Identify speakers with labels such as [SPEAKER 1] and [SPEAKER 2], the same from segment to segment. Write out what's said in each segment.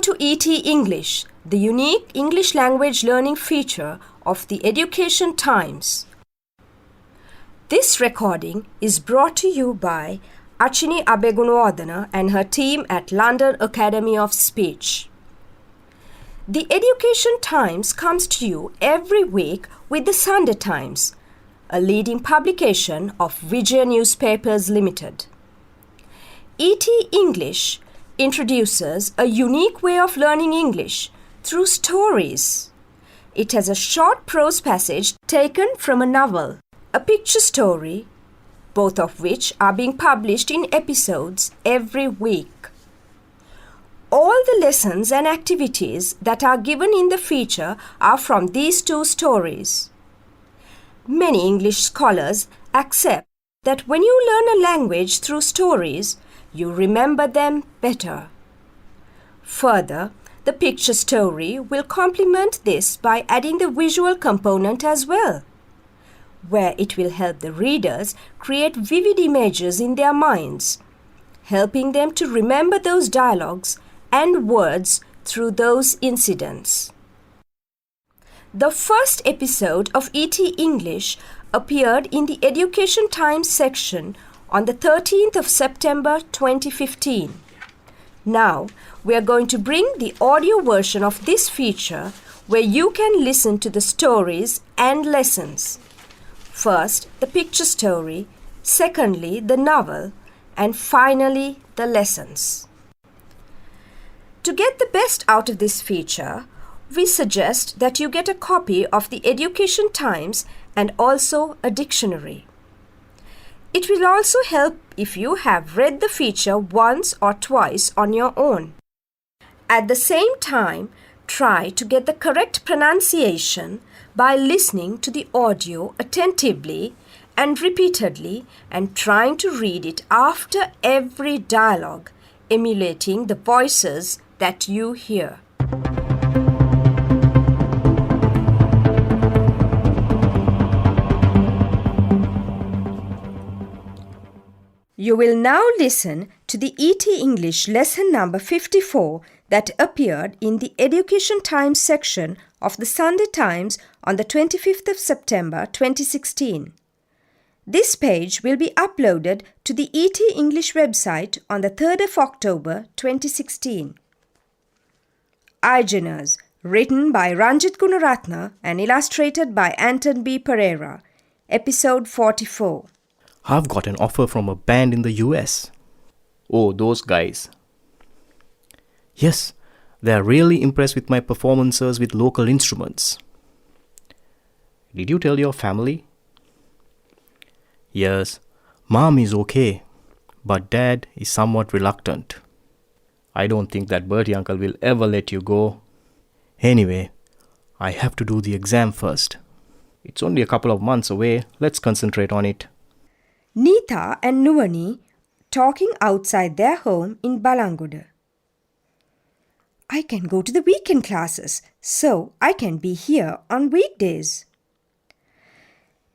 [SPEAKER 1] to ET English, the unique English language learning feature of the Education Times. This recording is brought to you by Achini Abegunwadana and her team at London Academy of Speech. The Education Times comes to you every week with the Sunday Times, a leading publication of Vijaya Newspapers Limited. ET English introduces a unique way of learning English through stories. It has a short prose passage taken from a novel, a picture story, both of which are being published in episodes every week. All the lessons and activities that are given in the feature are from these two stories. Many English scholars accept that when you learn a language through stories, you remember them better. Further, the picture story will complement this by adding the visual component as well, where it will help the readers create vivid images in their minds, helping them to remember those dialogues and words through those incidents. The first episode of ET English appeared in the Education Times section on the 13th of September 2015. Now, we are going to bring the audio version of this feature where you can listen to the stories and lessons. First, the picture story, secondly, the novel, and finally, the lessons. To get the best out of this feature, we suggest that you get a copy of the Education Times and also a dictionary. It will also help if you have read the feature once or twice on your own. At the same time, try to get the correct pronunciation by listening to the audio attentively and repeatedly and trying to read it after every dialogue, emulating the voices that you hear. You will now listen to the ET English lesson number 54 that appeared in the Education Times section of the Sunday Times on the 25th of September 2016. This page will be uploaded to the ET English website on the 3rd of October 2016. Igenas, written by Ranjit Gunaratna and illustrated by Anton B. Pereira. Episode 44.
[SPEAKER 2] I've got an offer from a band in the US. Oh, those guys. Yes, they are really impressed with my performances with local instruments. Did you tell your family? Yes, Mom is okay, but Dad is somewhat reluctant. I don't think that Bertie uncle will ever let you go. Anyway, I have to do the exam first. It's only a couple of months away. Let's concentrate on it.
[SPEAKER 1] Neeta and Nuvani talking outside their home in Balanguda. I can go to the weekend classes, so I can be here on weekdays.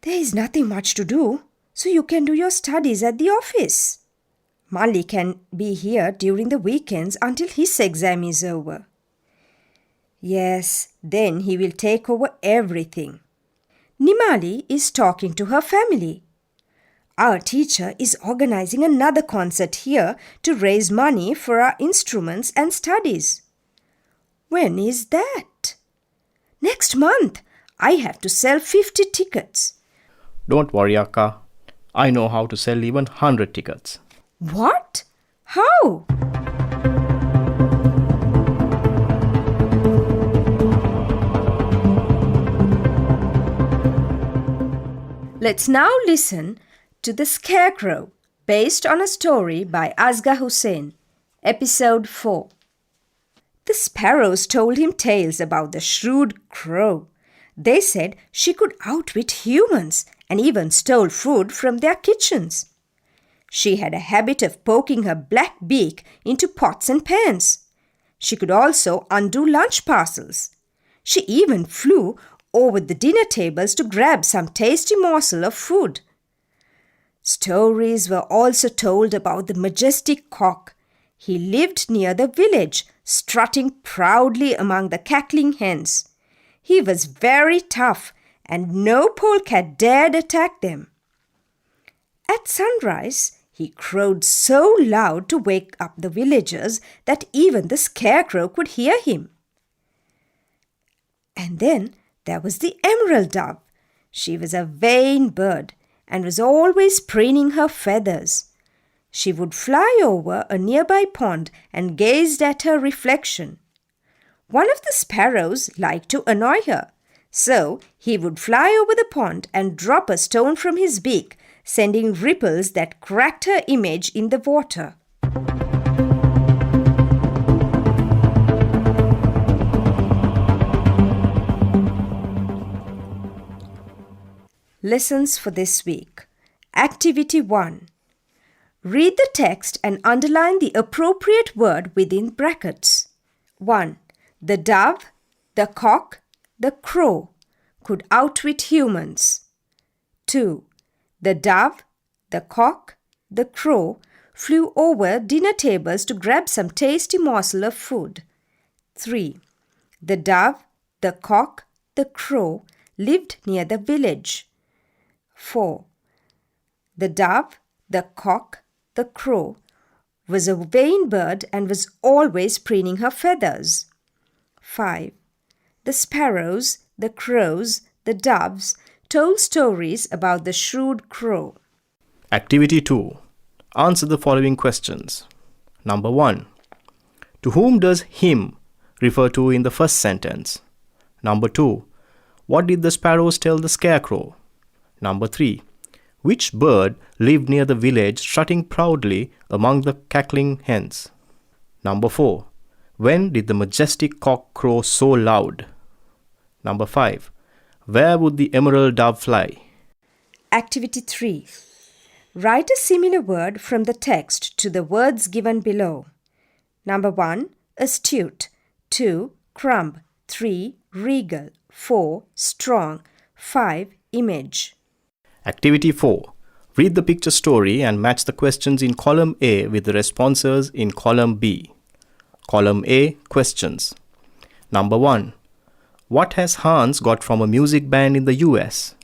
[SPEAKER 1] There is nothing much to do, so you can do your studies at the office. Mali can be here during the weekends until his exam is over. Yes, then he will take over everything. Nimali is talking to her family. Our teacher is organizing another concert here to raise money for our instruments and studies. When is that? Next month. I have to sell 50 tickets.
[SPEAKER 2] Don't worry, Akka. I know how to sell even 100 tickets.
[SPEAKER 1] What? How? Let's now listen to The Scarecrow, based on a story by Asghar Hussain. Episode 4. The sparrows told him tales about the shrewd crow. They said she could outwit humans and even stole food from their kitchens. She had a habit of poking her black beak into pots and pans. She could also undo lunch parcels. She even flew over the dinner tables to grab some tasty morsel of food. Stories were also told about the majestic cock. He lived near the village, strutting proudly among the cackling hens. He was very tough, and no polecat dared attack them. At sunrise, he crowed so loud to wake up the villagers that even the scarecrow could hear him. And then there was the emerald dove. She was a vain bird and was always preening her feathers. She would fly over a nearby pond and gazed at her reflection. One of the sparrows liked to annoy her, so he would fly over the pond and drop a stone from his beak, sending ripples that cracked her image in the water. Lessons for this week. Activity 1. Read the text and underline the appropriate word within brackets. 1. The dove, the cock, the crow could outwit humans. 2. The dove, the cock, the crow flew over dinner tables to grab some tasty morsel of food. 3. The dove, the cock, the crow lived near the village. 4. The dove, the cock, the crow was a vain bird and was always preening her feathers. 5. The sparrows, the crows, the doves told stories about the shrewd crow.
[SPEAKER 2] Activity 2. Answer the following questions. Number 1. To whom does him refer to in the first sentence? Number 2. What did the sparrows tell the scarecrow? Number 3. Which bird lived near the village strutting proudly among the cackling hens? Number 4. When did the majestic cock crow so loud? Number 5. Where would the emerald dove fly?
[SPEAKER 1] Activity 3. Write a similar word from the text to the words given below. Number 1. Astute. 2. Crumb. 3. Regal. 4. Strong. 5. Image.
[SPEAKER 2] Activity 4. Read the picture story and match the questions in column A with the responses in column B. Column A. Questions. Number 1. What has Hans got from a music band in the US?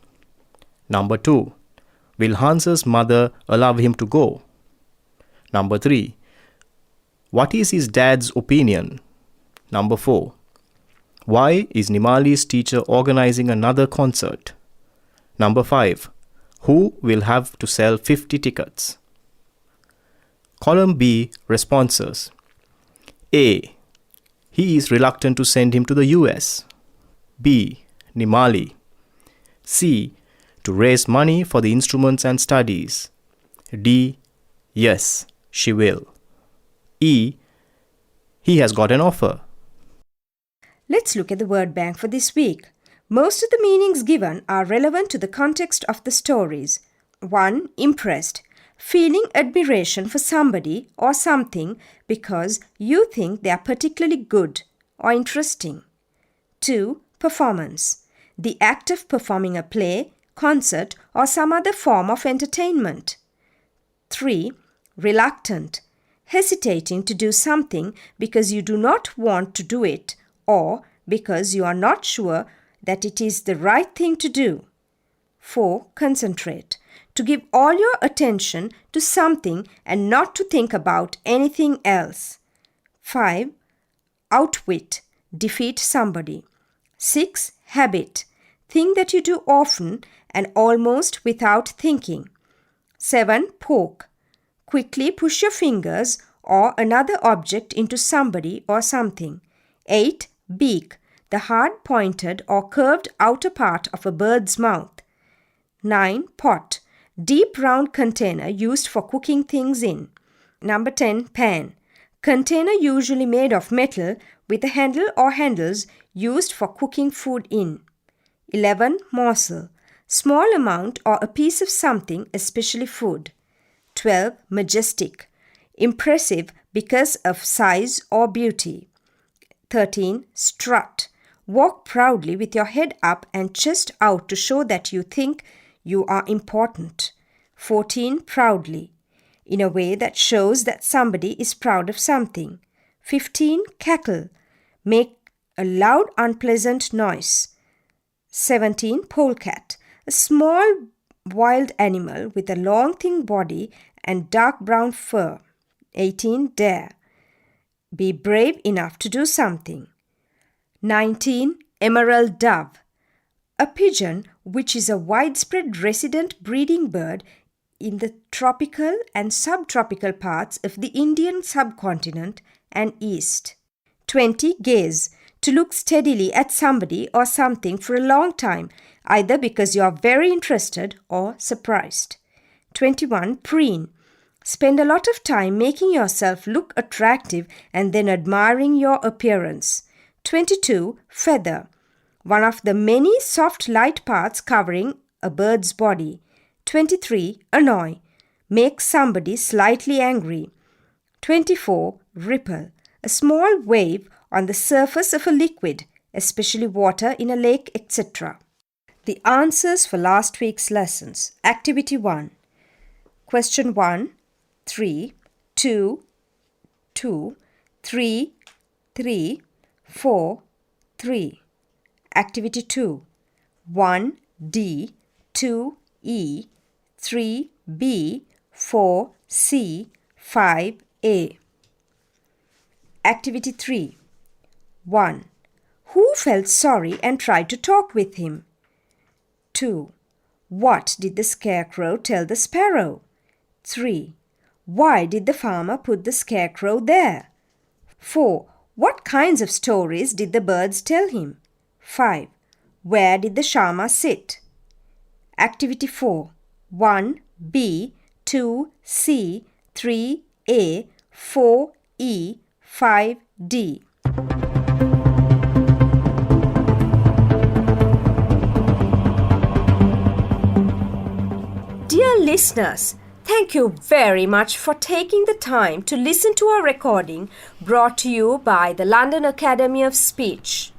[SPEAKER 2] Number 2. Will Hans's mother allow him to go? Number 3. What is his dad's opinion? Number 4. Why is Nimali's teacher organizing another concert? Number 5. Who will have to sell 50 tickets? Column B. Responses. A. He is reluctant to send him to the US. B. Nimali. C. To raise money for the instruments and studies. D. Yes, she will. E. He has got an offer.
[SPEAKER 1] Let's look at the word bank for this week. Most of the meanings given are relevant to the context of the stories. 1. Impressed. Feeling admiration for somebody or something because you think they are particularly good or interesting. 2. Performance. The act of performing a play, concert, or some other form of entertainment. 3. Reluctant. Hesitating to do something because you do not want to do it or because you are not sure that it is the right thing to do. 4. Concentrate. To give all your attention to something and not to think about anything else. 5. Outwit. Defeat somebody. 6. Habit. Thing that you do often and almost without thinking. 7. Poke. Quickly push your fingers or another object into somebody or something. 8. Beak. The hard pointed or curved outer part of a bird's mouth. 9. Pot. Deep round container used for cooking things in. Number 10. Pan. Container usually made of metal with a handle or handles used for cooking food in. 11. Morsel. Small amount or a piece of something, especially food. 12. Majestic. Impressive because of size or beauty. 13. Strut. Walk proudly with your head up and chest out to show that you think you are important. 14. Proudly. In a way that shows that somebody is proud of something. 15. Cackle. Make a loud, unpleasant noise. 17. Polecat. A small wild animal with a long thin body and dark brown fur. 18. Dare. Be brave enough to do something. 19. Emerald dove. A pigeon which is a widespread resident breeding bird in the tropical and subtropical parts of the Indian subcontinent and east. 20. Gaze. To look steadily at somebody or something for a long time, either because you are very interested or surprised. 21. Preen. Spend a lot of time making yourself look attractive and then admiring your appearance. 22. Feather. One of the many soft light parts covering a bird's body. 23. Annoy. Make somebody slightly angry. 24. Ripple. A small wave on the surface of a liquid, especially water in a lake, etc. The answers for last week's lessons. Activity 1. Question 1. 3, 2, 2, 3, 3, 4, 3. Activity 2. 1D, 2E, 3B, 4C, 5A. Activity 3. 1. Who felt sorry and tried to talk with him? 2. What did the scarecrow tell the sparrow? 3. Why did the farmer put the scarecrow there? 4. What kinds of stories did the birds tell him? 5. Where did the Shama sit? Activity 4. 1B, 2C, 3A, 4E, 5D. Dear listeners, thank you very much for taking the time to listen to our recording brought to you by the London Academy of Speech.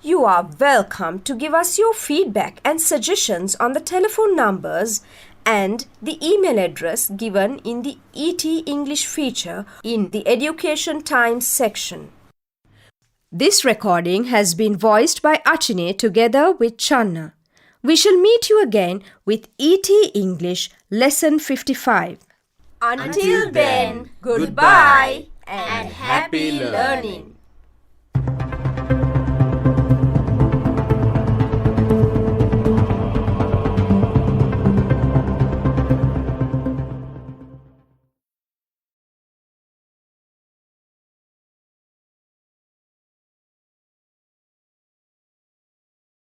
[SPEAKER 1] You are welcome to give us your feedback and suggestions on the telephone numbers and the email address given in the ET English feature in the Education Times section. This recording has been voiced by Achine together with Channa. We shall meet you again with ET English Lesson 55. Until then, goodbye and happy learning.